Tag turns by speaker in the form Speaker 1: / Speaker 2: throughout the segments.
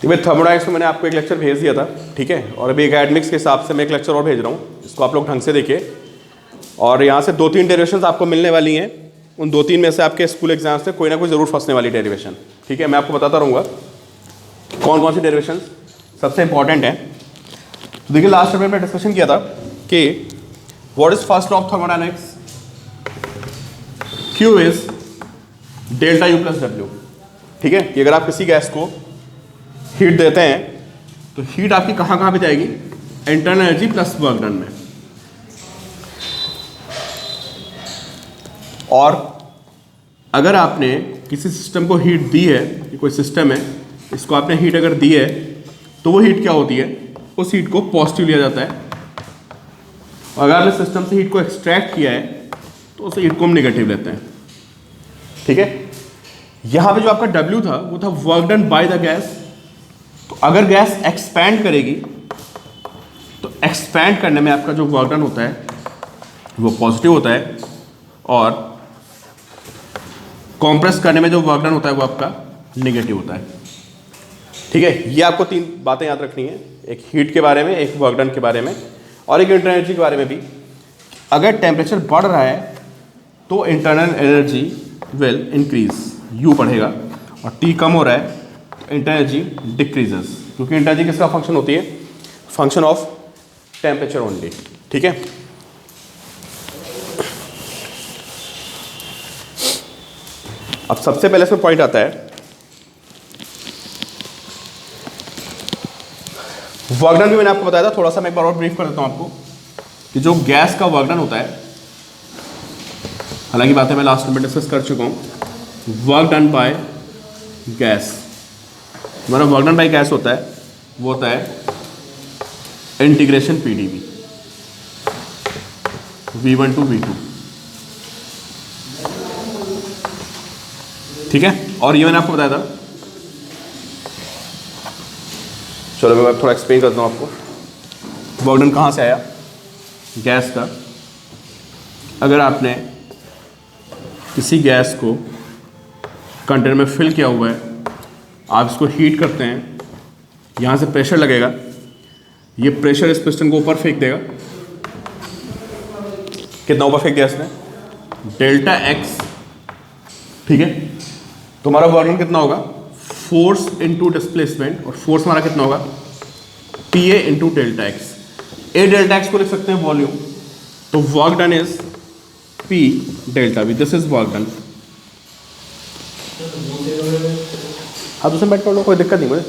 Speaker 1: तो भाई थर्मोडायनेमिक्स में मैंने आपको एक लेक्चर भेज दिया था, ठीक है, और अभी एकेडमिक्स के हिसाब से मैं एक लेक्चर और भेज रहा हूँ, इसको आप लोग ढंग से देखिए। और यहाँ से 2-3 डेरिवेशंस आपको मिलने वाली हैं, उन 2-3 में से आपके स्कूल एग्जाम्स में कोई ना कोई ज़रूर फंसने वाली डेरिवेशन, ठीक है। मैं आपको बताता रहूँगा कौन कौन सी डेरिवेशन सबसे इंपॉर्टेंट है। तो देखिए लास्ट चैप्टर में डिस्कशन किया था कि what is first law of thermodynamics, Q is delta U plus W, ठीक है। कि अगर आप किसी गैस को हीट देते हैं तो हीट आपकी कहाँ कहाँ पे जाएगी, internal energy plus work done में। और अगर आपने किसी सिस्टम को हीट दी है, कि कोई सिस्टम है, इसको आपने हीट अगर दी है तो वो हीट क्या होती है, उस हीट को पॉजिटिव लिया जाता है। और अगर आपने सिस्टम से हीट को एक्सट्रैक्ट किया है तो उस हीट को हम नेगेटिव लेते हैं, ठीक है। यहां पे जो आपका W था वो था work done by the gas. तो अगर गैस एक्सपैंड करेगी तो एक्सपैंड करने में आपका जो वर्क डन होता है वो पॉजिटिव होता है, और कंप्रेस करने में जो वर्क डन होता है वो आपका नेगेटिव होता है, ठीक है। ये आपको 3 बातें याद रखनी है, एक हीट के बारे में, एक वर्क डन के बारे में, और एक इंटरनल एनर्जी के बारे में भी। अगर टेम्परेचर बढ़ रहा है तो internal energy will increase, U बढ़ेगा, और T कम हो रहा है तो इंटरनल एनर्जी डिक्रीजेस, क्योंकि इंटरनल एनर्जी किसका फंक्शन होती है, फंक्शन ऑफ टेम्परेचर ओनली, ठीक है। अब सबसे पहले इसमें पॉइंट आता है वर्क डन भी मैंने आपको बताया था, थोड़ा सा मैं एक बार और ब्रीफ कर देता हूं आपको कि जो गैस का वर्क डन होता है, हालांकि बातें मैं लास्ट में डिस्कस कर चुका हूं। वर्क डन बाय गैस, हमारा वर्क डन बाय गैस होता है, वो होता है integration PdV, V1 to V2, ठीक है। और ये मैंने आपको बताया था, चलो मैं थोड़ा एक्सप्लेन करता हूँ आपको। वर्क डन कहाँ से आया, गैस का। अगर आपने किसी गैस को कंटेनर में फिल किया हुआ है, आप इसको हीट करते हैं, यहाँ से प्रेशर लगेगा, ये प्रेशर इस पिस्टन को ऊपर फेंक देगा। कितना ऊपर फेंक दिया इसने, डेल्टा X, ठीक है। तो हमारा वर्क डन कितना होगा, फोर्स इनटू डिस्प्लेसमेंट, और फोर्स हमारा कितना होगा, PA into delta X। A delta X को लिख सकते हैं वॉल्यूम, तो work done is P delta V, this is work done. हाँ दूसरे बैठ कर लो, कोई दिक्कत नहीं मुझे,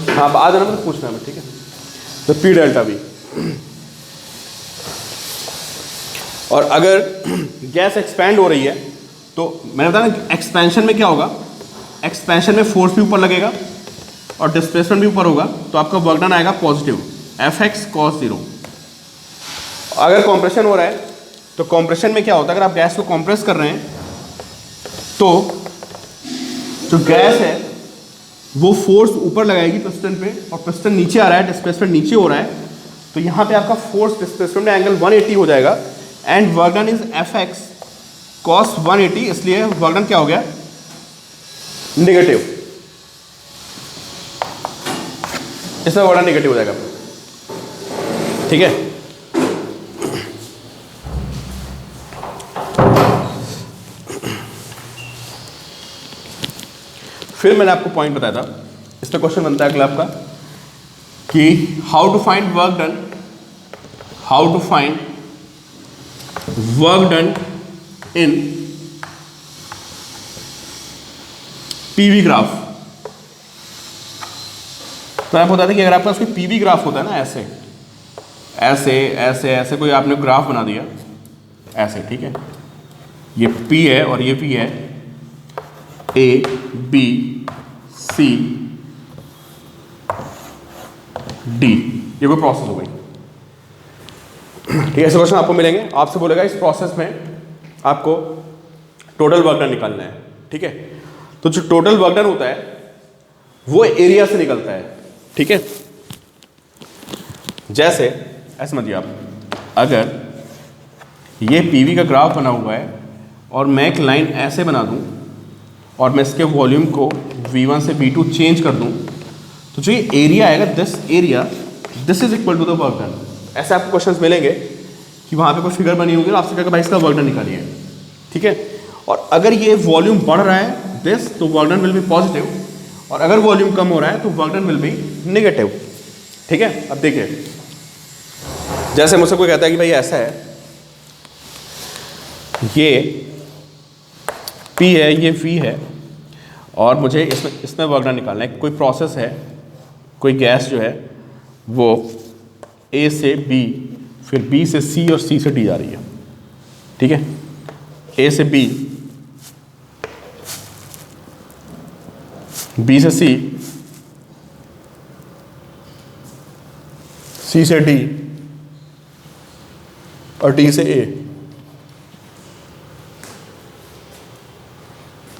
Speaker 1: हाँ आ जाना, मुझे पूछना है, ठीक है। तो P डेल्टा V। और अगर गैस एक्सपैंड हो रही है तो मैंने बताया ना एक्सपेंशन में क्या होगा, एक्सपेंशन में फोर्स भी ऊपर लगेगा और डिस्प्लेसमेंट भी ऊपर होगा, तो आपका वर्क डन आएगा पॉजिटिव, Fx cos 0। अगर कंप्रेशन हो रहा है तो कंप्रेशन में क्या होता है, अगर आप गैस को कंप्रेस कर रहे हैं तो जो गैस है वो फोर्स ऊपर लगाएगी पिस्टन पे, और पिस्टन नीचे आ रहा है, डिस्प्लेसमेंट नीचे हो रहा है, तो यहाँ पे आपका फोर्स डिस्प्लेसमेंट एंगल 180 हो जाएगा, and work done is Fx cos 180, इसलिए वर्क डन क्या हो गया, नेगेटिव। इसमें वर्क डन नेगेटिव हो जाएगा, ठीक है। फिर मैंने आपको पॉइंट बताया था, इस पे क्वेश्चन बनता है अगला आपका कि how to find work done, how to find work done in PV graph. तो आपको बताया था कि अगर आपका कोई PV ग्राफ होता है ना, ऐसे ऐसे ऐसे ऐसे कोई आपने ग्राफ बना दिया ऐसे, ठीक है, ये P है और ये P है, A B C D, ये कोई प्रोसेस हो गई, ठीक है। ऐसे क्वेश्चन आपको मिलेंगे, आपसे बोलेगा इस प्रोसेस में आपको टोटल वर्क डन निकालना है, ठीक है। तो जो टोटल वर्क डन होता है वो एरिया से निकलता है, ठीक है। जैसे ऐसे समझिए आप, अगर ये PV का ग्राफ बना हुआ है और मैं एक लाइन ऐसे बना दूं और मैं इसके वॉल्यूम को V1 से V2 चेंज कर दूं, तो जो ये एरिया आएगा, this is equal to the work done. ऐसे आपको क्वेश्चंस मिलेंगे कि वहाँ पे कोई फिगर बनी होगी और आपसे कहेगा भाई इसका वर्क डन निकालिए, ठीक है। और अगर ये वॉल्यूम बढ़ रहा है दिस, तो work done will B positive, और अगर वॉल्यूम कम हो रहा है तो work done will be negative, ठीक है। अब देखिए, जैसे मुझसे कोई कहता है कि भाई ऐसा है, ये P है, ये V है, और मुझे इसमें वर्क डन निकालना है। कोई प्रोसेस है, कोई गैस जो है वो A से B, फिर B से C और C से D जा रही है, ठीक है। A से B, B से C, C से D और D से A।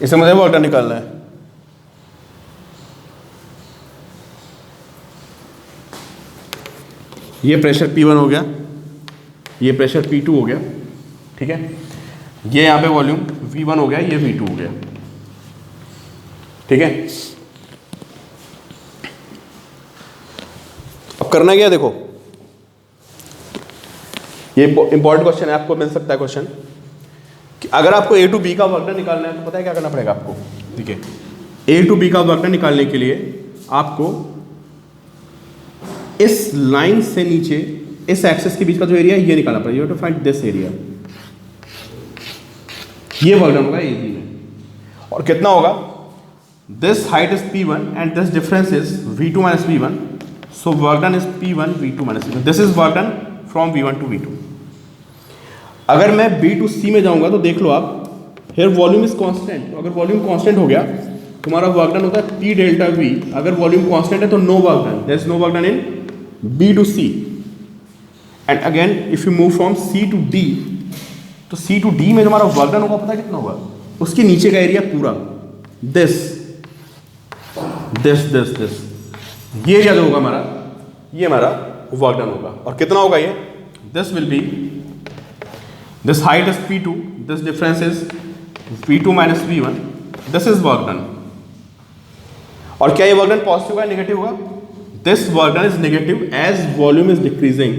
Speaker 1: इसे मुझे वर्क डन निकालना है। ये प्रेशर P1 हो गया, ये प्रेशर P2 हो गया, ठीक है। ये यहाँ पे वॉल्यूम V1 हो गया, ये V2 हो गया, ठीक है। अब करना क्या, देखो ये इंपॉर्टेंट क्वेश्चन है, आपको मिल सकता है क्वेश्चन कि अगर आपको A to B का वर्क डन निकालना है तो पता है क्या करना पड़ेगा आपको, ठीक है। A to B का वर्क डन निकालने के लिए आपको इस लाइन से नीचे इस एक्सेस के बीच का जो एरिया है ये निकालना पड़ेगा। You have to find this area, ये वर्क डन होगा AB में, और कितना होगा, this height is P1 and this difference is V2 minus V1, so work done is P1 V2 minus V1, this is work done from V1 to V2। अगर मैं B to C में जाऊंगा तो देख लो आप, हेयर वॉल्यूम इज कांस्टेंट, तो अगर volume constant हो गया तुम्हारा वर्क डन होता है P डेल्टा V। अगर वॉल्यूम कांस्टेंट है तो no work done, there is no work done in B to C। And again if you move from C to D, तो C to D में जो हमारा work done होगा पता है कितना होगा, उसके नीचे का एरिया पूरा दिस ये एरिया जो होगा हमारा, ये हमारा वर्क डन होगा। और कितना होगा ये, this will be, this height is P2, this difference is V2 minus V1, this is work done. और क्या ये वर्क डन पॉजिटिव होगा नेगेटिव होगा, this work done is negative as volume is decreasing,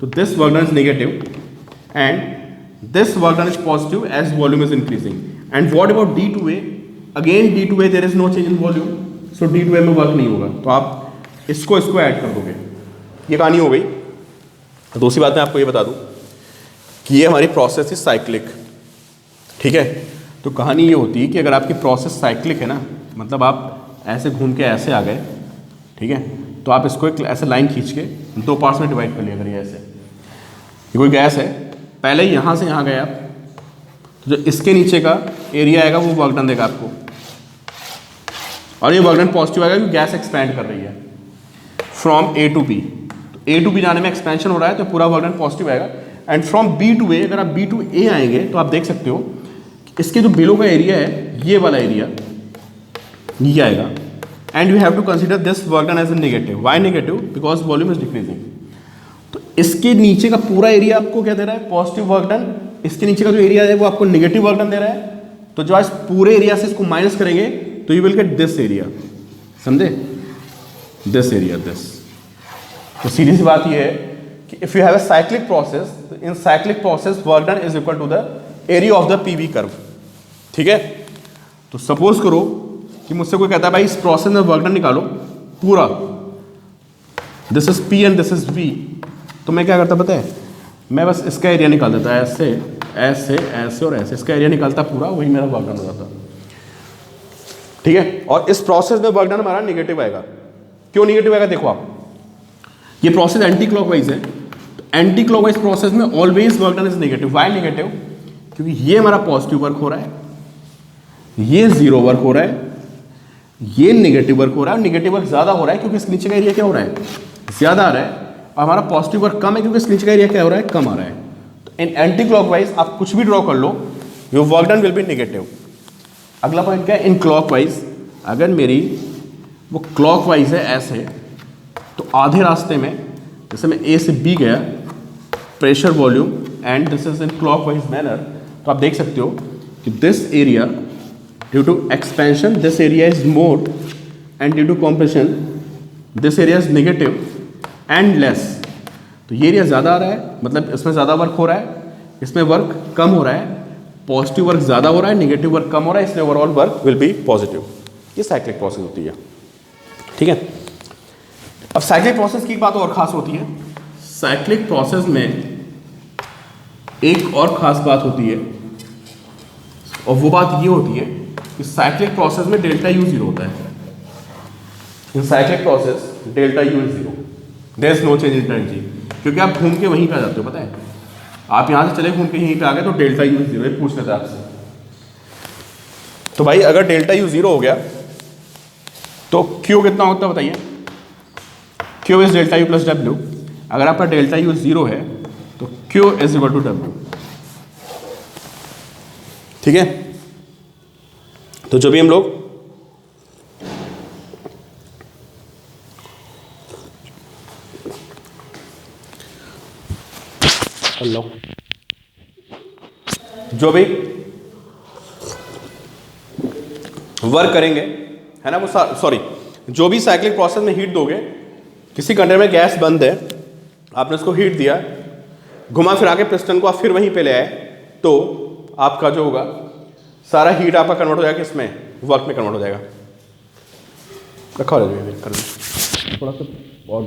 Speaker 1: तो this work done is negative and this work done is positive as volume is increasing. And what about D2A, again D2A there is no change in volume, so D2A में work नहीं होगा, तो आप इसको add कर दोगे। ये कहानी हो गई। दूसरी बात मैं आपको ये बता दूं कि ये हमारी प्रोसेस इज साइक्लिक, ठीक है। तो कहानी ये होती है कि अगर आपकी प्रोसेस साइक्लिक है ना, मतलब आप ऐसे घूम के ऐसे आ गए, ठीक है, तो आप इसको एक ऐसे लाइन खींच के दो पार्ट्स में डिवाइड कर लिया करिए। ऐसे ये कोई गैस है, पहले यहाँ से यहाँ गए आप, तो जो इसके नीचे का एरिया आएगा वो वर्क डन देगा आपको, और ये वर्क डन पॉजिटिव आएगा क्योंकि गैस एक्सपैंड कर रही है फ्रॉम A to B। तो A to B जाने में एक्सपेंशन हो रहा है तो पूरा वर्क डन पॉजिटिव आएगा। And from B to A, अगर आप B to A आएंगे तो आप देख सकते हो कि इसके जो बिलो का एरिया है, ये वाला एरिया ये आएगा। And you have to consider this work done as a negative. Why negative, because volume is decreasing. तो इसके नीचे का पूरा एरिया आपको क्या दे रहा है, पॉजिटिव वर्क डन। इसके नीचे का जो एरिया है वो आपको नेगेटिव वर्क डन दे रहा है। तो जो इस पूरे एरिया से इसको माइनस करेंगे तो you will get this area, समझे, दिस एरिया, दिस। तो सीधी सी बात ये है कि if you have a cyclic process, in cyclic process work done is equal to the area of the PV curve, ठीक है। तो सपोज करो कि मुझसे कोई कहता है भाई इस प्रोसेस में वर्क डन निकालो पूरा, this is P and this is V, तो मैं क्या करता पता है, मैं बस इसका एरिया निकाल देता, ऐसे ऐसे ऐसे और ऐसे, इसका एरिया निकालता पूरा, वही मेरा वर्क डन हो जाता, ठीक है। और इस प्रोसेस में वर्क डन हमारा नेगेटिव आएगा। क्यों नेगेटिव आएगा, देखो आप, ये प्रोसेस एंटी क्लॉकवाइज है, तो एंटी क्लॉकवाइज प्रोसेस में always work done is negative. Why negative, क्योंकि ये हमारा पॉजिटिव वर्क हो रहा है, ये जीरो वर्क हो रहा है, ये नेगेटिव वर्क हो रहा है, और नेगेटिव वर्क ज्यादा हो रहा है क्योंकि इसके नीचे का एरिया क्या हो रहा है, ज्यादा आ रहा है, और हमारा पॉजिटिव वर्क कम है क्योंकि इसके नीचे का एरिया क्या हो रहा है, कम आ रहा है। तो इन एंटी क्लॉकवाइज आप कुछ भी ड्रॉ कर लो, your work done will be negative. अगला पॉइंट क्या है, इन क्लॉकवाइज, अगर मेरी वो क्लॉकवाइज है ऐसे, तो आधे रास्ते में जैसे मैं A से B गया, pressure volume and this is in clockwise manner, तो आप देख सकते हो कि this area due to expansion this area is more, and due to compression this area is negative and less, तो ये एरिया ज़्यादा आ रहा है, मतलब इसमें ज़्यादा वर्क हो रहा है, इसमें वर्क कम हो रहा है, पॉजिटिव वर्क ज़्यादा हो रहा है, नेगेटिव वर्क कम हो रहा है, इसलिए overall work will be positive. ये साइक्लिक प्रोसेस होती है, ठीक है। अब साइक्लिक प्रोसेस की एक बात और खास होती है, साइक्लिक प्रोसेस में एक और खास बात होती है, और वो बात ये होती है कि साइक्लिक प्रोसेस में डेल्टा यू जीरो होता है। In cyclic process delta U is zero, there is no change in energy, क्योंकि आप घूम के वहीं पे आ जाते हो, पता है, आप यहाँ से चले घूम के यहीं पे आ गए तो डेल्टा यू इज जीरो। पूछ लेते आपसे, तो भाई अगर डेल्टा यू जीरो हो गया तो क्यू कितना होता है बताइए, Q is delta U plus W. अगर आपका डेल्टा यू जीरो है तो Q is equal to W, ठीक है। तो जो भी हम लोग जो भी वर्क करेंगे, है ना, वो सॉरी जो भी साइक्लिक प्रोसेस में हीट दोगे, किसी कंटेनर में गैस बंद है, आपने उसको हीट दिया, घुमा फिरा के पिस्टन को आप फिर वहीं पे ले आए, तो आपका जो होगा सारा हीट आपका कन्वर्ट हो जाएगा किसमें, वर्क में कन्वर्ट हो जाएगा। रखा हो जाएगा थोड़ा सा और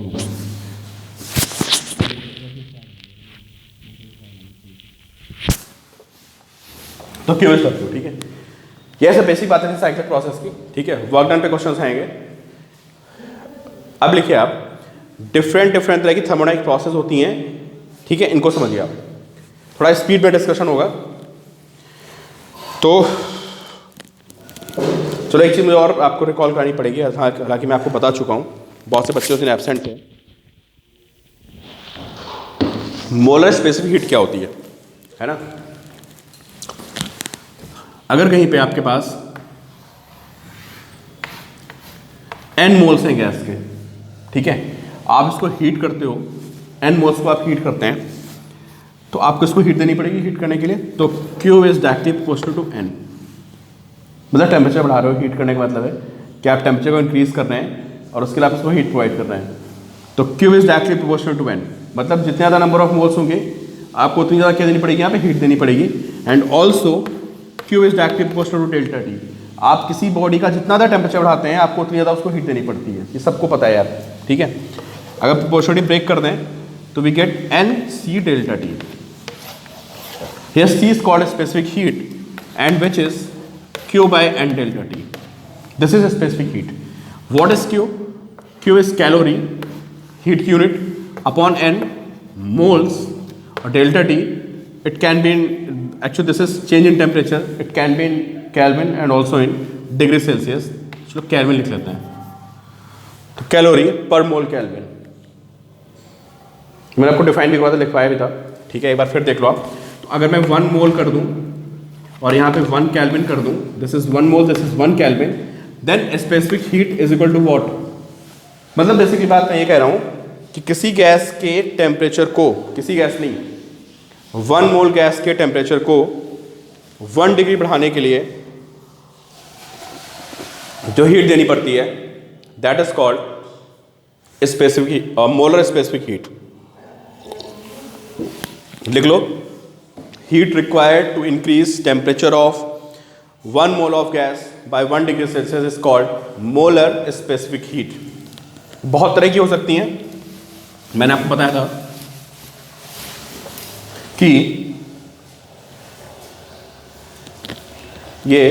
Speaker 1: तो क्यों इस क्यों, ठीक है। ये सब बेसिक बातें थी साइक्लिक प्रोसेस की, ठीक है। वर्क डन पे क्वेश्चंस आएंगे। अब लिखिए आप, डिफरेंट तरह की थर्मोडायनामिक प्रोसेस होती हैं, ठीक है, इनको समझिए आप। थोड़ा स्पीड में डिस्कशन होगा, तो चलो एक चीज़ मुझे और आपको रिकॉल करनी पड़ेगी, हालांकि मैं आपको बता चुका हूँ, बहुत से बच्चे उस दिन एब्सेंट थे। मोलर स्पेसिफिक हीट क्या होती है ना। अगर कहीं पे आपके पास n मोल्स हैं गैस के, ठीक है, आप इसको हीट करते हो, n मोल्स को आप हीट करते हैं, तो आपको इसको हीट देनी पड़ेगी हीट करने के लिए। तो Q is directly proportional to n, मतलब टेम्परेचर बढ़ा रहे हो, हीट करने का मतलब है कि आप टेम्परेचर को इंक्रीज कर रहे हैं और उसके लिए आप इसको हीट प्रोवाइड कर रहे हैं। तो Q is directly proportional to n, मतलब जितने ज़्यादा नंबर ऑफ मोल्स होंगे आपको उतनी ज़्यादा क्या देनी पड़ेगी, यहाँ पे हीट देनी पड़ेगी। And also Q is directly proportional to delta T, आप किसी बॉडी का जितना ज़्यादा टेम्परेचर बढ़ाते हैं आपको उतनी ज़्यादा उसको हीट देनी पड़ती है, ये सबको पता है यार, ठीक है। अगर प्रोपोर्शनलिटी ब्रेक कर दें तो we get NC delta T। Here C is called a specific heat and which is Q by N delta T. This is a specific heat. What is Q? Q is calorie, heat unit upon N moles or delta T. It can be in, actually this is change in temperature. It can be in Kelvin and also in degree Celsius. चलो Kelvin लिख लेते हैं। तो calorie पर मोल kelvin, मैंने आपको define भी करवा था, लिखवाया भी था, ठीक है, एक बार फिर देख लो आप। तो अगर मैं 1 मोल कर दूं और यहाँ पे 1 केल्विन कर दूं, this is 1 mole, this is 1 kelvin, then specific heat is equal to what. मतलब बेसिकली बात मैं ये कह रहा हूँ कि किसी गैस के टेम्परेचर को, किसी गैस नहीं, 1 मोल गैस के टेम्परेचर को 1 डिग्री बढ़ाने के लिए जो हीट देनी पड़ती है, that is called specific molar specific heat. लिख लो, heat required to increase temperature of 1 mole of gas by 1 degree Celsius is called molar specific heat। बहुत तरह की हो सकती हैं, मैंने आपको बताया था कि ये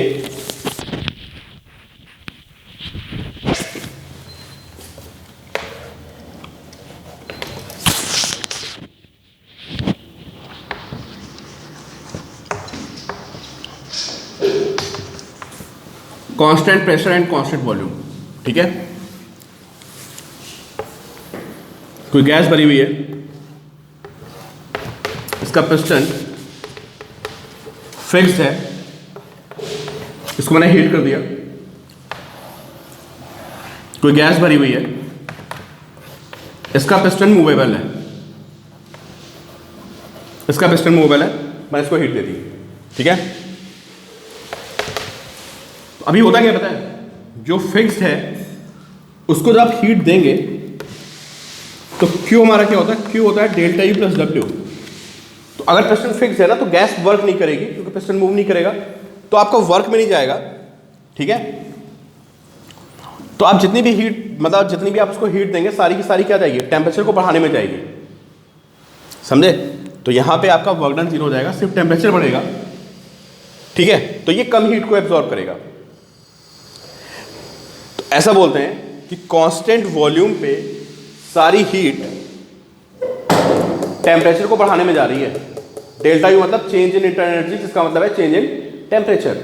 Speaker 1: constant pressure and constant volume, ठीक है। कोई गैस भरी हुई है, इसका पिस्टन फिक्स्ड है, इसको मैंने हीट कर दिया। कोई गैस भरी हुई है, इसका पिस्टन मूवेबल है, इसका पिस्टन मूवेबल है, मैंने इसको हीट दे दी, ठीक है। अभी होता क्या पता है, जो फिक्स्ड है उसको जब आप हीट देंगे तो क्यू हमारा क्या होता है, क्यू होता है डेल्टा यू प्लस डब्ल्यू। तो अगर पिस्टन फिक्स है ना तो गैस वर्क नहीं करेगी, क्योंकि पिस्टन मूव नहीं करेगा तो आपका वर्क में नहीं जाएगा, ठीक है। तो आप जितनी भी हीट, मतलब जितनी भी आप उसको हीट देंगे सारी की सारी क्या जाएगी, टेम्परेचर को बढ़ाने में जाएगी, समझे। तो यहां पे आपका वर्क डन 0 हो जाएगा, सिर्फ टेम्परेचर बढ़ेगा, ठीक है। तो ये कम हीट को एब्जॉर्ब करेगा। तो ऐसा बोलते हैं कि कांस्टेंट वॉल्यूम पे सारी हीट टेम्परेचर को बढ़ाने में जा रही है। डेल्टा यू मतलब चेंज इन इंटरनल एनर्जी, जिसका मतलब है चेंज इन टेम्परेचर,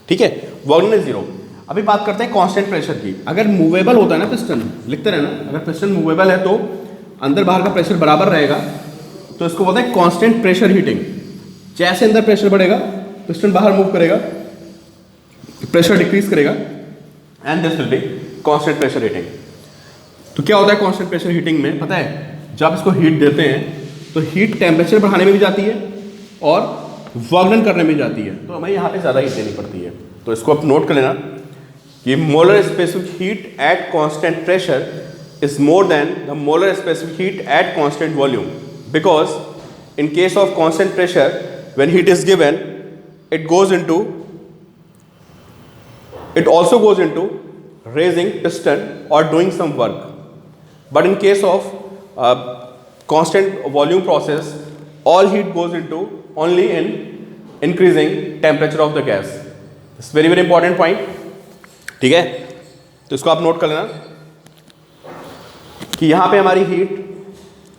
Speaker 1: ठीक है। Work done 0। अभी बात करते हैं कांस्टेंट प्रेशर की। अगर मूवेबल होता है ना पिस्टन, लिखते रहना, अगर पिस्टन मूवेबल है तो अंदर बाहर का प्रेशर बराबर रहेगा, तो इसको बोलते हैं कांस्टेंट प्रेशर हीटिंग। जैसे अंदर प्रेशर बढ़ेगा पिस्टन बाहर मूव करेगा, प्रेशर डिक्रीज करेगा, and this will be constant pressure heating. तो क्या होता है कांस्टेंट प्रेशर हीटिंग में, पता है, जब इसको हीट देते हैं तो हीट टेम्परेचर बढ़ाने में भी जाती है और वर्क डन करने में जाती है, तो हमें यहाँ पे ज़्यादा हीट देनी पड़ती है। तो इसको आप नोट कर लेना कि molar specific heat at constant pressure is more than the molar specific heat at constant volume, because in case of constant pressure when heat is given it also goes into raising piston or doing some work, but in case of constant volume process all heat goes into only in increasing temperature of the gas. It's very very important point, ठीक है। तो इसको आप note कर लेना कि यहाँ पे हमारी हीट,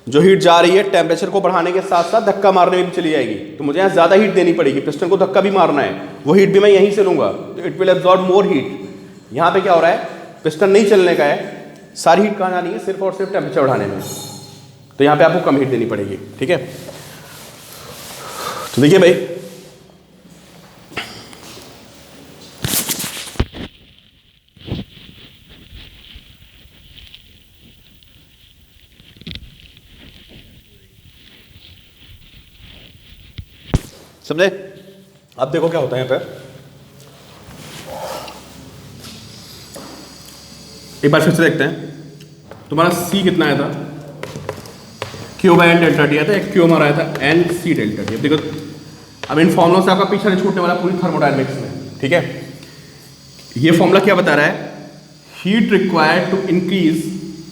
Speaker 1: जो हीट जा रही है टेम्परेचर को बढ़ाने के साथ साथ धक्का मारने में भी चली जाएगी, तो मुझे यहाँ ज़्यादा हीट देनी पड़ेगी, पिस्टन को धक्का भी मारना है, वो हीट भी मैं यहीं से लूँगा, तो it will absorb more heat. यहाँ पे क्या हो रहा है, पिस्टन नहीं चलने का है, सारी हीट कहाँ जानी है, सिर्फ और सिर्फ टेम्परेचर बढ़ाने में, तो यहाँ पे आपको कम हीट देनी पड़ेगी, ठीक है। तो देखिए भाई, समझे। अब देखो क्या होता है यहाँ पे, एक बार फिर से देखते हैं। तुम्हारा C कितना आया था, Q by n delta T आया था, एक Q हमारा आया था एन सी डेल्टा टी। अब देखो, अब इन फॉर्मुलों से आपका पीछा नहीं छूटने वाला पूरी थर्मोडायनेमिक्स में, ठीक है। ये फॉर्मूला क्या बता रहा है, heat required to increase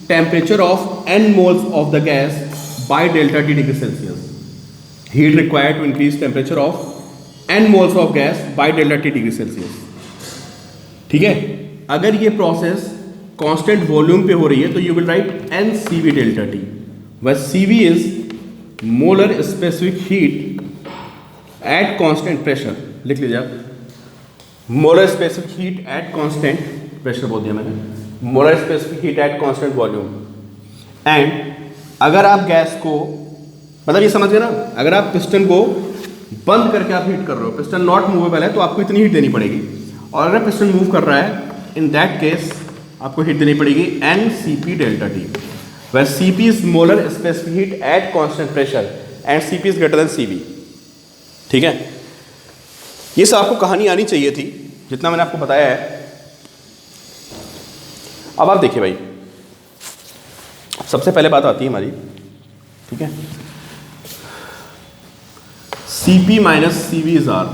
Speaker 1: temperature of n moles of the gas by delta T degree Celsius. Heat required to increase temperature of n moles of gas by delta T degree Celsius, ठीक है। अगर ये process constant volume पे हो रही है तो you will write N C V delta T, वह C V is molar specific heat at constant pressure. लिख लीजिए आप, molar specific heat at constant pressure बोल दिया मैंने, molar specific heat at constant volume. And अगर आप गैस को, मतलब ये समझ गए ना, अगर आप पिस्टन को बंद करके आप हीट कर रहे हो, पिस्टन नॉट मूवेबल है तो आपको इतनी हीट देनी पड़ेगी, और अगर पिस्टन मूव कर रहा है इन दैट केस आपको हीट देनी पड़ेगी n C p delta T, where Cp is molar specific heat at constant pressure and Cp is greater than Cv, ठीक है। ये सब आपको कहानी आनी चाहिए थी, जितना मैंने आपको बताया है। अब आप देखिए भाई, सबसे पहले बात आती है हमारी, ठीक है, Cp minus Cv is R,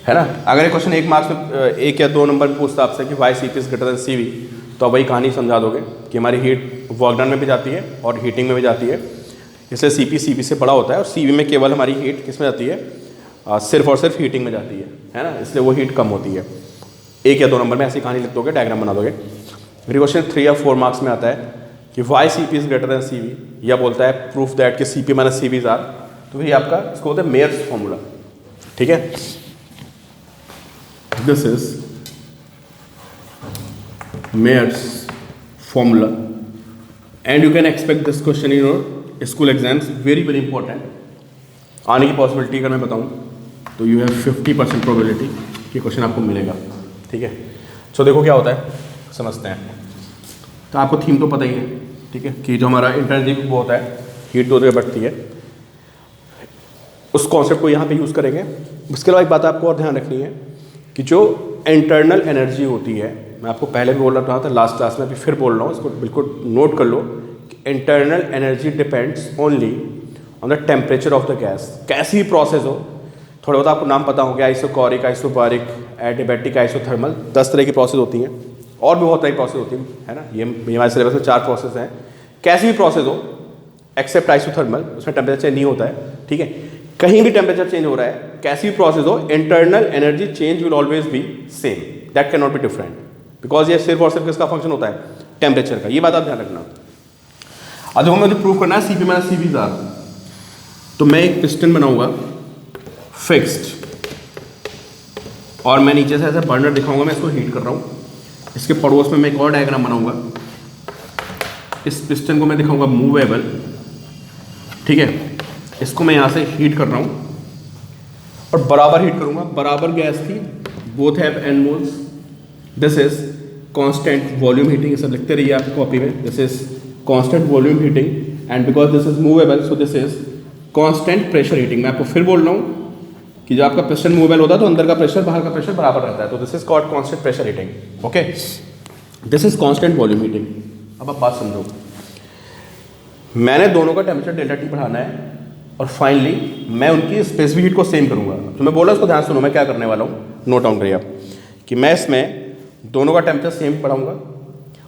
Speaker 1: है ना। अगर ये क्वेश्चन 1 मार्क्स में 1 या 2 नंबर में पूछता आपसे कि why Cp is greater than Cv, तो अब वही कहानी समझा दोगे कि हमारी हीट वर्क डन में भी जाती है और हीटिंग में भी जाती है, इसलिए Cp Cv से बड़ा होता है, और Cv में केवल हमारी हीट किस में जाती है, सिर्फ और सिर्फ हीटिंग में जाती है ना, इसलिए वो हीट कम होती है। 1 या 2 नंबर में ऐसी कहानी लिख दोगे, डायग्राम बना दोगे। फिर क्वेश्चन 3 या 4 मार्क्स में आता है कि why Cp is greater than Cv, या बोलता है प्रूफ दैट कि Cp minus Cv is R, तो ये आपका इसको बोलते हैं मेयर्स फॉर्मूला, ठीक है। This is Mayer's formula, and you can expect this question in your school exams. Very very important. आने की पॉसिबिलिटी अगर मैं बताऊं तो you have 50% probability कि क्वेश्चन आपको मिलेगा, ठीक है। तो देखो क्या होता है, समझते हैं। तो आपको थीम तो पता ही है, ठीक है, कि जो हमारा इंटरनल वो होता है, हीट दो जगह बढ़ती है, उस कॉन्सेप्ट को यहाँ पे यूज़ करेंगे। उसके अलावा एक बात आपको और ध्यान रखनी है कि जो इंटरनल एनर्जी होती है, मैं आपको पहले भी बोल रहा था लास्ट क्लास में, अभी फिर बोल रहा हूँ, इसको बिल्कुल नोट कर लो कि internal energy depends only on the temperature of the gas. कैसी भी प्रोसेस हो, थोड़ा बहुत आपको नाम पता होगा, आइसोकोरिक, आइसोबारिक, एडियाबैटिक, आइसोथर्मल, 10 तरह की प्रोसेस होती हैं और भी बहुत तरह की प्रोसेस होती हैं, है ना। ये हमारे सिलेबस में 4 प्रोसेस हैं। कैसी भी प्रोसेस हो एक्सेप्ट आइसोथर्मल, उसमें टेम्परेचर चेंज नहीं होता है, ठीक है। कहीं भी टेम्परेचर चेंज हो रहा है, कैसी भी प्रोसेस हो, internal energy change will always be same, that can not be different, because ये सिर्फ और सिर्फ किसका फंक्शन होता है, टेम्परेचर का। ये बात आप ध्यान रखना। अब देखो मुझे प्रूव करना है CP माइनस CV जार, तो मैं एक पिस्टन बनाऊंगा फिक्स्ड और मैं नीचे से ऐसे बर्नर दिखाऊंगा, मैं इसको हीट कर रहा हूँ। इसके पड़ोस में मैं एक और डायग्राम बनाऊंगा, इस पिस्टन को मैं दिखाऊंगा मूवेबल, ठीक है। इसको मैं यहाँ से हीट कर रहा हूँ और बराबर हीट करूँगा, बराबर गैस थी, both have n moles, this is constant volume heating, सब लिखते रहिए आप कॉपी में, this is constant volume heating and because this is movable so this is constant pressure heating. मैं आपको फिर बोल रहा हूँ कि जब आपका पिस्टन मूवेबल होता है तो अंदर का प्रेशर बाहर का प्रेशर बराबर रहता है, तो this is called constant pressure heating, okay. This is constant volume heating. अब आप बात समझो, मैंने दोनों का टेम्परेचर डेल्टा टी बढ़ाना है और फाइनली मैं उनकी स्पेसिफिक हीट को सेम करूंगा। तो मैं बोल रहा हूँ, उसको ध्यान सुनो, मैं क्या करने वाला हूँ, नोट डाउन करिए आप, कि मैं इसमें दोनों का टेम्परेचर सेम बढ़ाऊंगा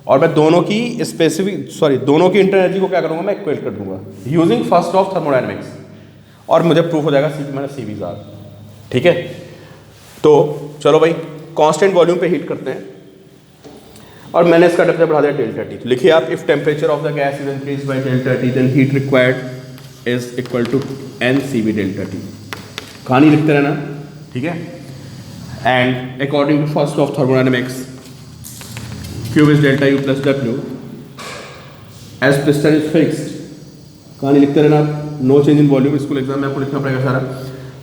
Speaker 1: और मैं दोनों की दोनों की इंटर एनर्जी को क्या करूंगा, मैं इक्वेट कर दूंगा using first law of thermodynamics, और मुझे प्रूफ हो जाएगा CP माइनस CV जार, ठीक है। तो चलो भाई कांस्टेंट वॉल्यूम पे हीट करते हैं और मैंने इसका टेम्परेचर बढ़ा दिया डेल्टा टी। तो लिखिए आप, if temperature of the gas is increase by delta T then heat required is equal to NCV delta T. कहानी लिखते रहना, ठीक है। And according to first law of thermodynamics Q is delta U plus W as piston is fixed, कहानी लिखते रहना आप, no change in volume, school exam में आपको लिखना पड़ेगा सारा,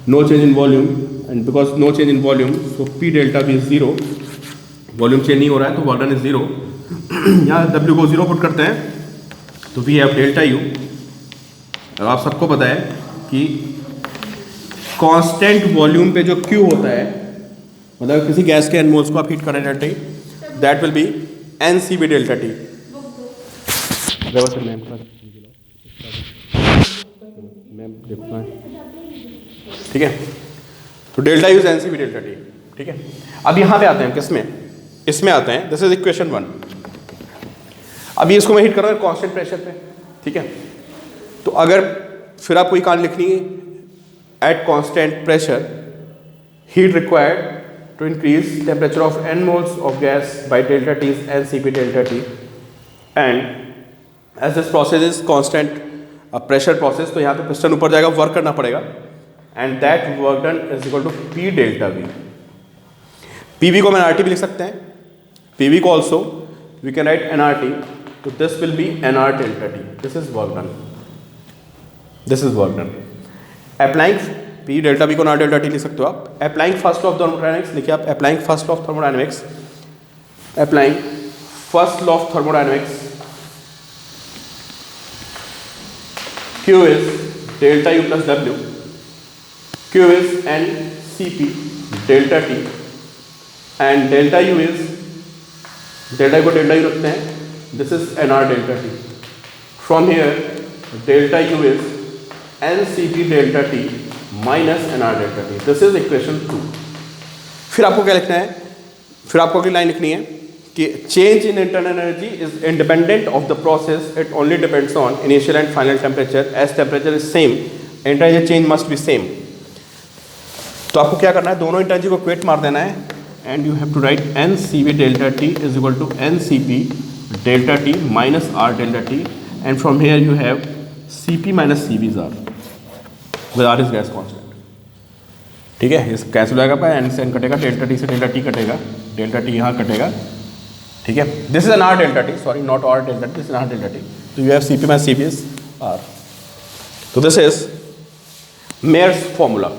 Speaker 1: no change in volume and because no change in volume so P delta B is 0, volume change नहीं हो रहा है तो वर्क डन इज 0। यहाँ W को 0 पुट करते हैं तो वी हैव डेल्टा U। अब आप सबको पता है कि कांस्टेंट वॉल्यूम पे जो Q होता है, मतलब किसी गैस के n मोल्स को आप हीट कर रहे हैं, that will be NCV delta T. ठीक है, तो delta use NCV delta T, ठीक है। अब यहाँ पे आते हैं किसमें, इसमें आते हैं, दिस इज इक्वेशन 1। अभी इसको मैं हीट कर रहा हूँ कांस्टेंट प्रेशर पे, ठीक है। तो अगर फिर आपको ये कहानी लिखनी है, eight constant pressure heat required to increase temperature of n moles of gas by delta T is NCP delta T, and as this process is constant pressure process, तो यहाँ पे पिस्टन ऊपर जाएगा, वर्क करना पड़ेगा, and that work done is equal to P delta V। PV को हम NRT भी लिख सकते हैं, PV को also we can write NRT, so this will be NR delta T, this is work done, this is work done। Applying P delta B को not delta T लिख सकते हो आप। Applying first law of thermodynamics लिखिए आप, applying first law of thermodynamics, applying first law of thermodynamics, Q is delta U plus W, Q is NCP delta T and delta U is, delta को delta U रखते हैं, this is NR delta T। From here delta U is NCP delta T minus NR delta T, this is equation 2। फिर आपको क्या लिखना है, फिर आपको अगली लाइन लिखनी है कि change in internal energy is independent of the process, it only depends on initial and final temperature, as temperature is same internal energy change must be same. तो आपको क्या करना है, दोनों इंटरनल एनर्जी को इक्वेट मार देना है and you have to write NCV delta T is equal to NCP delta T minus R delta T and from here you have CP minus CV जार with R is gas constant, ठीक है। इस cancel हो जाएगा, N से N कटेगा, delta T से delta T कटेगा, डेल्टा T यहाँ कटेगा, ठीक है। This is an R delta T, sorry not R delta T, this is R delta T, तो you have CP minus CV is R। तो दिस इज मेयर्स फॉर्मूला।